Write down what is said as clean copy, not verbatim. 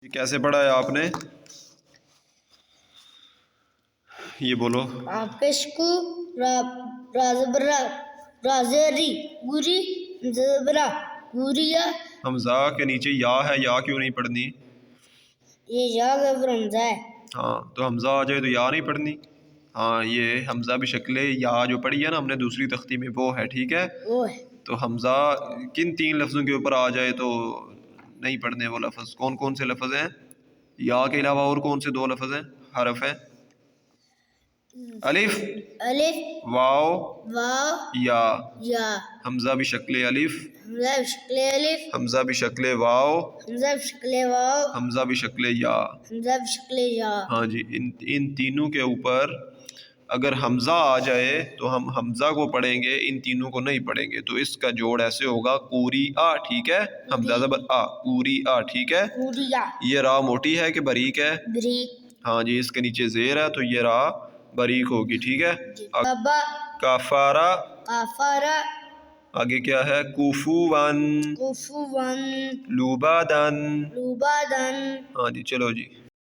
کیسے پڑھا ہے آپ نے؟ یہ بولو. آپشکو رازبرا رازری گوری زبرا گوریا. حمزہ کے نیچے یا ہے، یا کیوں نہیں پڑھنی؟ یہ یا زبر حمزہ ہے. ہاں تو حمزہ آ جائے تو یا نہیں پڑھنی. ہاں یہ حمزہ بھی شکل یا جو پڑھی ہے نا ہم نے دوسری تختی میں وہ ہے، ٹھیک ہے. وہ ہے. تو حمزہ کن تین لفظوں کے اوپر آ جائے تو نہیں پڑھنے وہ لفظ؟ کون کون سے لفظ ہیں؟ یا کے علاوہ اور کون سے دو لفظ ہیں، حرف ہیں؟ الف، الف، واو، واو، یا. یا. حمزہ بھی شکل الف، حمزہ بشکل الف، حمزہ بھی شکل واو، حمزہ بشکل واو، حمزہ بھی شکل یا. حمزہ بشکل یا. ہاں جی، ان تینوں کے اوپر اگر حمزہ آ جائے تو ہم حمزہ کو پڑھیں گے، ان تینوں کو نہیں پڑھیں گے. تو اس کا جوڑ ایسے ہوگا کوری آ، ٹھیک ہے. حمزہ زبر آ، کوری آ، ٹھیک ہے. کوریا. یہ را موٹی ہے کہ باریک ہے؟ بریک. ہاں جی، اس کے نیچے زیر ہے تو یہ را باریک ہوگی، ٹھیک ہے. کبا، کافارا، کافارا. آگے کیا ہے؟ کوفوان، کوفوان، لوبادن. لوبادن. ہاں جی چلو جی.